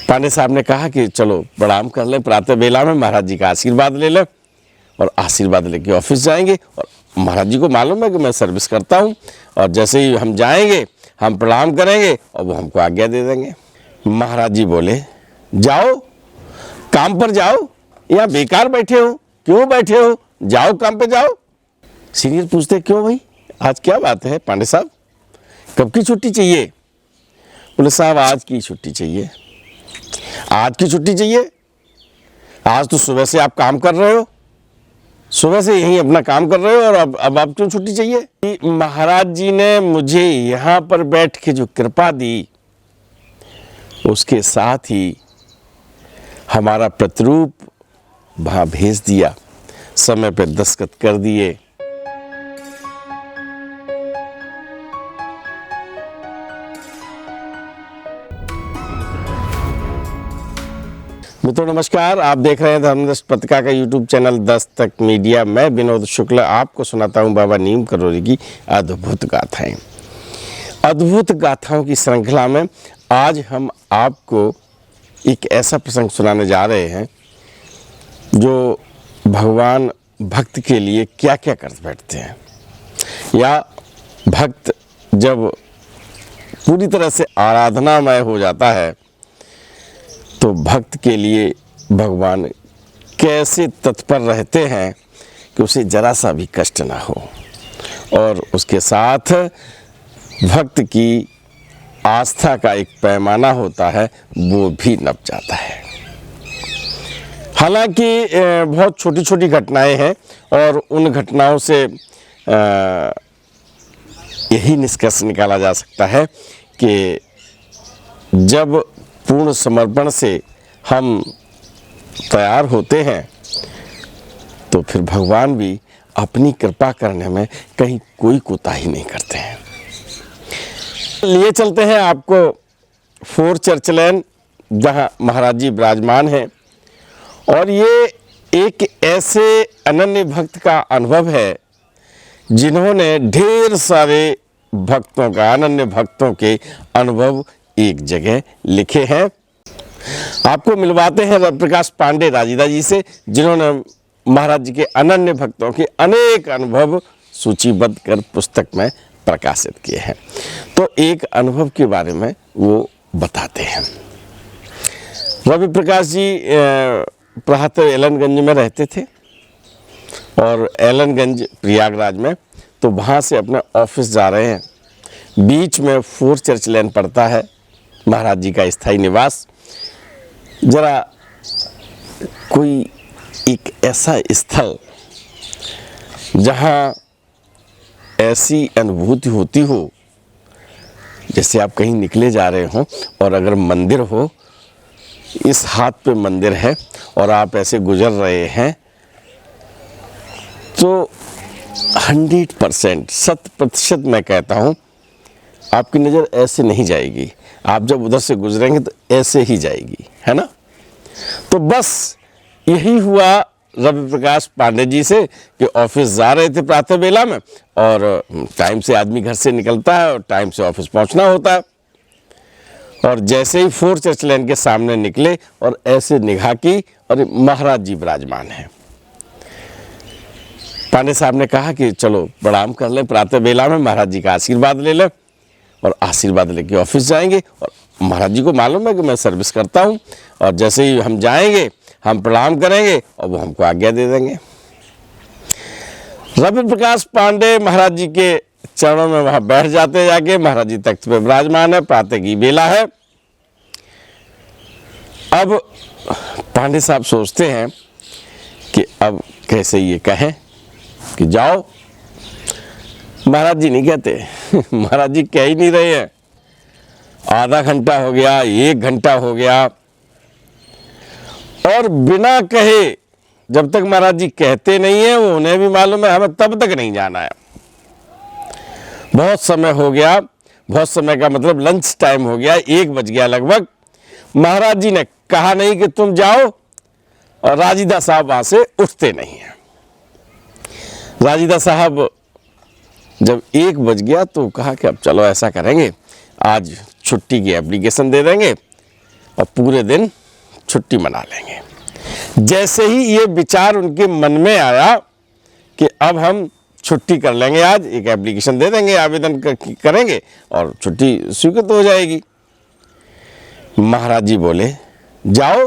पांडे साहब ने कहा कि चलो प्रणाम कर लें प्रातः बेला में, महाराज जी का आशीर्वाद ले लें और आशीर्वाद लेके ऑफिस जाएंगे। और महाराज जी को मालूम है कि मैं सर्विस करता हूँ, और जैसे ही हम जाएंगे हम प्रणाम करेंगे और वो हमको आज्ञा दे देंगे। महाराज जी बोले, जाओ काम पर जाओ, यहाँ बेकार बैठे हो, क्यों बैठे हो, जाओ काम पे जाओ। सीनियर पूछते, क्यों भाई, आज क्या बात है पांडे साहब, कब की छुट्टी चाहिए? बोले, साहब आज की छुट्टी चाहिए। आज की छुट्टी चाहिए? आज तो सुबह से आप काम कर रहे हो, सुबह से यहीं अपना काम कर रहे हो, और अब आप क्यों छुट्टी चाहिए? महाराज जी ने मुझे यहाँ पर बैठ के जो कृपा दी, उसके साथ ही हमारा प्रतिरूप वहाँ भेज दिया, समय पे दस्तखत कर दिए। मित्रों नमस्कार, आप देख रहे हैं धर्मदृष्टि पत्रिका का यूट्यूब चैनल दस्तक मीडिया। मैं विनोद शुक्ल आपको सुनाता हूं बाबा नीम करौरी की अद्भुत गाथाएं। अद्भुत गाथाओं की श्रृंखला में आज हम आपको एक ऐसा प्रसंग सुनाने जा रहे हैं जो भगवान भक्त के लिए क्या क्या कर बैठते हैं, या भक्त जब पूरी तरह से आराधनामय हो जाता है तो भक्त के लिए भगवान कैसे तत्पर रहते हैं कि उसे जरा सा भी कष्ट ना हो, और उसके साथ भक्त की आस्था का एक पैमाना होता है वो भी नप जाता है। हालांकि बहुत छोटी छोटी घटनाएं हैं, और उन घटनाओं से यही निष्कर्ष निकाला जा सकता है कि जब पूर्ण समर्पण से हम तैयार होते हैं तो फिर भगवान भी अपनी कृपा करने में कहीं कोई कोताही नहीं करते हैं। लिए चलते हैं आपको फोर चर्च लेन, जहां महाराज जी विराजमान हैं, और ये एक ऐसे अनन्य भक्त का अनुभव है जिन्होंने ढेर सारे भक्तों का, अनन्य भक्तों के अनुभव एक जगह लिखे हैं। आपको मिलवाते हैं रविप्रकाश पांडे राजीदा जी से, जिन्होंने महाराज जी के अनन्य भक्तों के अनेक अनुभव सूचीबद्ध कर पुस्तक में प्रकाशित किए हैं। तो एक अनुभव के बारे में वो बताते हैं। रविप्रकाश जी प्रातः एलनगंज में रहते थे, और एलनगंज प्रयागराज में, तो वहाँ से अपने ऑफिस जा रहे हैं। बीच में फोर चर्च लेन पड़ता है, महाराज जी का स्थायी निवास। जरा कोई एक ऐसा स्थल जहाँ ऐसी अनुभूति होती हो जैसे आप कहीं निकले जा रहे हो, और अगर मंदिर हो, इस हाथ पे मंदिर है और आप ऐसे गुजर रहे हैं, तो 100% 100% मैं कहता हूँ आपकी नज़र ऐसे नहीं जाएगी। आप जब उधर से गुजरेंगे तो ऐसे ही जाएगी, है ना। तो बस यही हुआ रविप्रकाश पांडे जी से कि ऑफिस जा रहे थे प्रातः बेला में, और टाइम से आदमी घर से निकलता है और टाइम से ऑफिस पहुंचना होता है। और जैसे ही फोर चर्च लेन के सामने निकले और ऐसे निगाह की, और महाराज जी विराजमान हैं। पांडे साहब ने कहा कि चलो प्रणाम कर लें प्रातः बेला में, महाराज जी का आशीर्वाद ले लें और आशीर्वाद लेके ऑफिस जाएंगे। और महाराज जी को मालूम है कि मैं सर्विस करता हूँ, और जैसे ही हम जाएंगे हम प्रणाम करेंगे और वो हमको आज्ञा दे देंगे। रविप्रकाश पांडे महाराज जी के चरणों में वहाँ बैठ जाते हैं जाके। महाराज जी तख्त पे विराजमान है, प्रातः की बेला है। अब पांडे साहब सोचते हैं कि अब कैसे ये कहें कि जाओ। महाराज जी नहीं कहते महाराज जी कह ही नहीं रहे हैं। आधा घंटा हो गया, 1 घंटा हो गया, और बिना कहे, जब तक महाराज जी कहते नहीं है, वो उन्हें भी मालूम है हमें तब तक नहीं जाना है। बहुत समय हो गया, बहुत समय का मतलब लंच टाइम हो गया, 1 बज गया लगभग। महाराज जी ने कहा नहीं कि तुम जाओ, और राजीदा साहब वहां से उठते नहीं हैं। राजीदा साहब जब 1 बज गया तो कहा कि अब चलो ऐसा करेंगे, आज छुट्टी की एप्लीकेशन दे देंगे और पूरे दिन छुट्टी मना लेंगे। जैसे ही ये विचार उनके मन में आया कि अब हम छुट्टी कर लेंगे, आज एक एप्लीकेशन दे देंगे, आवेदन करेंगे और छुट्टी स्वीकृत हो जाएगी। महाराज जी बोले, जाओ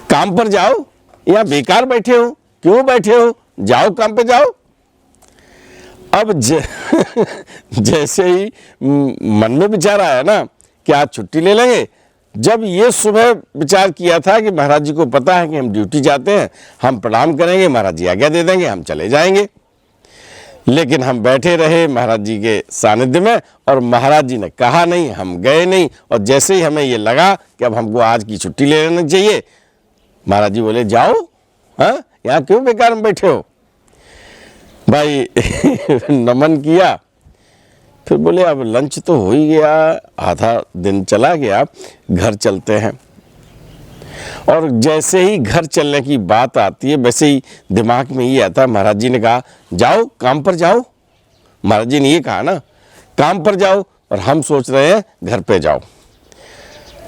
काम पर जाओ, या बेकार बैठे हो, क्यों बैठे हो, जाओ काम पे जाओ। अब जैसे ही मन में विचार आया ना कि आज छुट्टी ले लेंगे, जब ये सुबह विचार किया था कि महाराज जी को पता है कि हम ड्यूटी जाते हैं, हम प्रणाम करेंगे, महाराज जी आज्ञा दे देंगे, हम चले जाएंगे। लेकिन हम बैठे रहे महाराज जी के सानिध्य में और महाराज जी ने कहा नहीं, हम गए नहीं। और जैसे ही हमें ये लगा कि अब हमको आज की छुट्टी ले लेनी चाहिए, महाराज जी बोले, जाओ, हाँ यहाँ क्यों बेकार में बैठे हो। भाई नमन किया, फिर बोले अब लंच तो हो ही गया, आधा दिन चला गया, घर चलते हैं। और जैसे ही घर चलने की बात आती है, वैसे ही दिमाग में ये आता है, महाराज जी ने कहा जाओ काम पर जाओ। महाराज जी ने ये कहा ना काम पर जाओ, और हम सोच रहे हैं घर पे जाओ।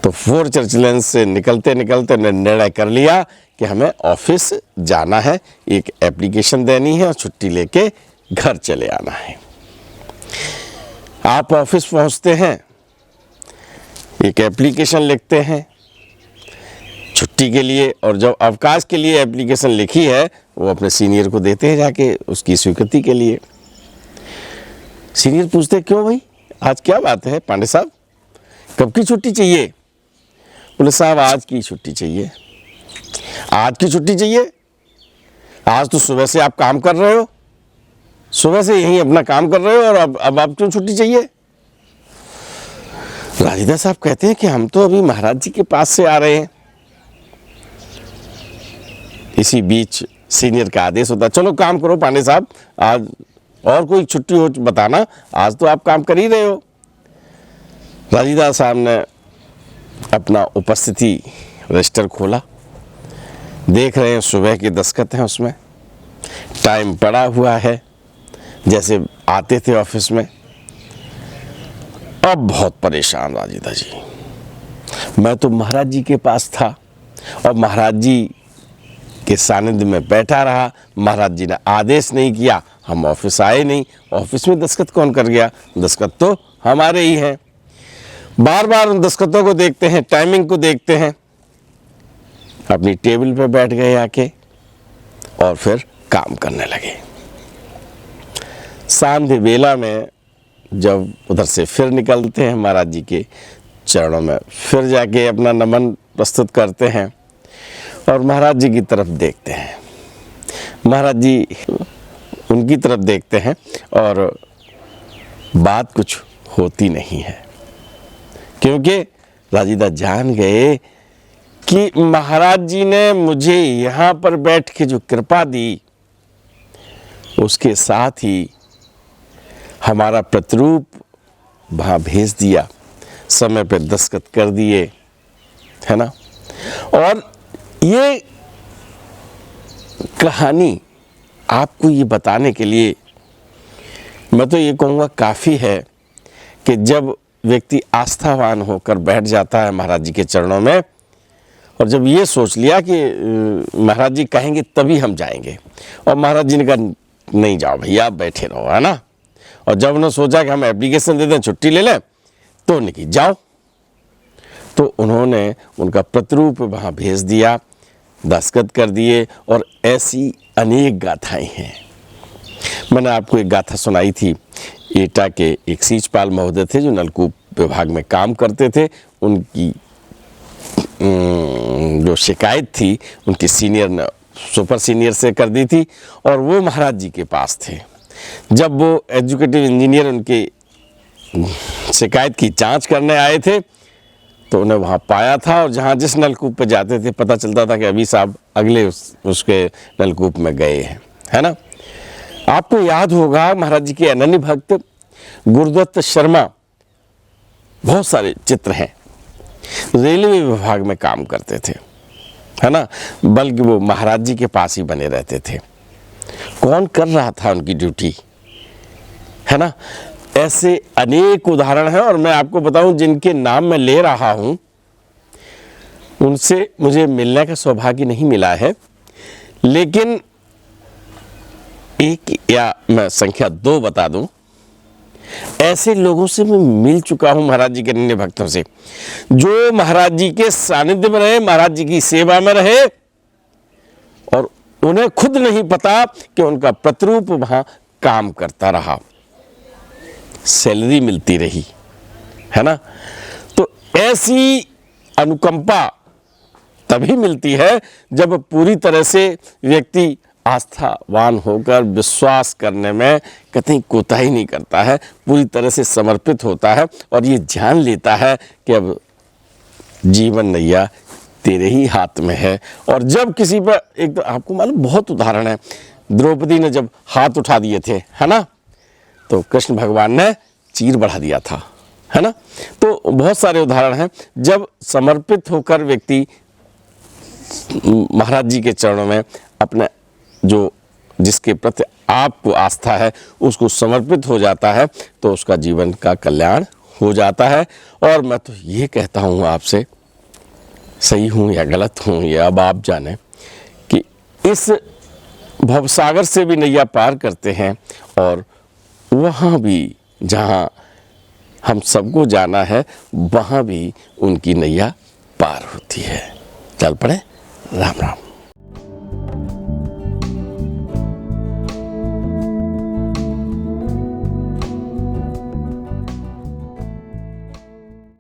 तो फोर चर्च लेन से निकलते निकलते निर्णय कर लिया कि हमें ऑफिस जाना है, एक एप्लीकेशन देनी है और छुट्टी लेके घर चले आना है। आप ऑफिस पहुंचते हैं, एक एप्लीकेशन लिखते हैं छुट्टी के लिए, और जब अवकाश के लिए एप्लीकेशन लिखी है वो अपने सीनियर को देते हैं जाके उसकी स्वीकृति के लिए। सीनियर पूछते क्यों भाई, आज क्या बात है पांडे साहब, कब की छुट्टी चाहिए। बोले साहब आज की छुट्टी चाहिए। आज की छुट्टी चाहिए? आज तो सुबह से आप काम कर रहे हो, सुबह से यहीं अपना काम कर रहे हो, और अब आप क्यों छुट्टी चाहिए। राजीदा साहब कहते हैं कि हम तो अभी महाराज जी के पास से आ रहे हैं। इसी बीच सीनियर का आदेश होता, चलो काम करो पांडे साहब, आज और कोई छुट्टी हो बताना, आज तो आप काम कर ही रहे हो। राजीदा साहब ने अपना उपस्थिति रजिस्टर खोला, देख रहे हैं सुबह के दस्तखत हैं उसमें, टाइम पड़ा हुआ है जैसे आते थे ऑफिस में। अब बहुत परेशान राजीदा जी, मैं तो महाराज जी के पास था और महाराज जी के सानिध्य में बैठा रहा, महाराज जी ने आदेश नहीं किया, हम ऑफिस आए नहीं, ऑफिस में दस्तखत कौन कर गया, दस्तखत तो हमारे ही हैं। बार बार उन दस्तखतों को देखते हैं, टाइमिंग को देखते हैं, अपनी टेबल पे बैठ गए आके और फिर काम करने लगे। सांध्य बेला में जब उधर से फिर निकलते हैं, महाराज जी के चरणों में फिर जाके अपना नमन प्रस्तुत करते हैं और महाराज जी की तरफ देखते हैं। महाराज जी उनकी तरफ देखते हैं और बात कुछ होती नहीं है, क्योंकि राजीदा जान गए कि महाराज जी ने मुझे यहाँ पर बैठ के जो कृपा दी, उसके साथ ही हमारा प्रतिरूप वहाँ भेज दिया, समय पे दस्तखत कर दिए, है ना। और ये कहानी आपको ये बताने के लिए मैं तो ये कहूँगा काफ़ी है कि जब व्यक्ति आस्थावान होकर बैठ जाता है महाराज जी के चरणों में, और जब ये सोच लिया कि महाराज जी कहेंगे तभी हम जाएंगे, और महाराज जी ने कहा नहीं जाओ भैया आप बैठे रहो, है ना। और जब उन्होंने सोचा कि हम एप्लीकेशन दे दें, छुट्टी ले लें, तो निकल जाओ, तो उन्होंने उनका प्रतिरूप वहाँ भेज दिया, दस्तखत कर दिए। और ऐसी अनेक गाथाएं हैं। मैंने आपको एक गाथा सुनाई थी, एटा के एक सीचपाल महोदय थे जो नलकूप विभाग में काम करते थे, उनकी जो शिकायत थी उनके सीनियर ने सुपर सीनियर से कर दी थी, और वो महाराज जी के पास थे। जब वो एजुकेटिव इंजीनियर उनकी शिकायत की जांच करने आए थे तो उन्हें वहाँ पाया था, और जहाँ जिस नलकूप पे जाते थे पता चलता था कि अभी साहब अगले उसके नलकूप में गए हैं, है ना। आपको याद होगा महाराज जी के अनन्य भक्त गुरुदत्त शर्मा, बहुत सारे चित्र हैं, रेलवे विभाग में काम करते थे, है ना, बल्कि वो महाराज जी के पास ही बने रहते थे। कौन कर रहा था उनकी ड्यूटी, है ना। ऐसे अनेक उदाहरण हैं, और मैं आपको बताऊं जिनके नाम मैं ले रहा हूं उनसे मुझे मिलने का सौभाग्य नहीं मिला है, लेकिन एक या मैं संख्या 2 बता दूं, ऐसे लोगों से मैं मिल चुका हूं, महाराज जी के अन्य भक्तों से, जो महाराज जी के सानिध्य में रहे, महाराज जी की सेवा में रहे और उन्हें खुद नहीं पता कि उनका प्रतिरूप वहां काम करता रहा, सैलरी मिलती रही, है ना। तो ऐसी अनुकंपा तभी मिलती है जब पूरी तरह से व्यक्ति आस्थावान होकर विश्वास करने में कतई कोताही नहीं करता है, पूरी तरह से समर्पित होता है और ये जान लेता है कि अब जीवन नैया तेरे ही हाथ में है। और जब किसी पर एक, आपको मालूम बहुत उदाहरण है, द्रौपदी ने जब हाथ उठा दिए थे, है ना, तो कृष्ण भगवान ने चीर बढ़ा दिया था, है ना। तो बहुत सारे उदाहरण हैं जब समर्पित होकर व्यक्ति महाराज जी के चरणों में अपने जो जिसके प्रति आपको आस्था है उसको समर्पित हो जाता है, तो उसका जीवन का कल्याण हो जाता है। और मैं तो ये कहता हूँ आपसे, सही हूँ या गलत हूँ ये अब आप जाने, कि इस भवसागर से भी नैया पार करते हैं और वहाँ भी जहाँ हम सबको जाना है वहाँ भी उनकी नैया पार होती है। चल पड़े। राम राम।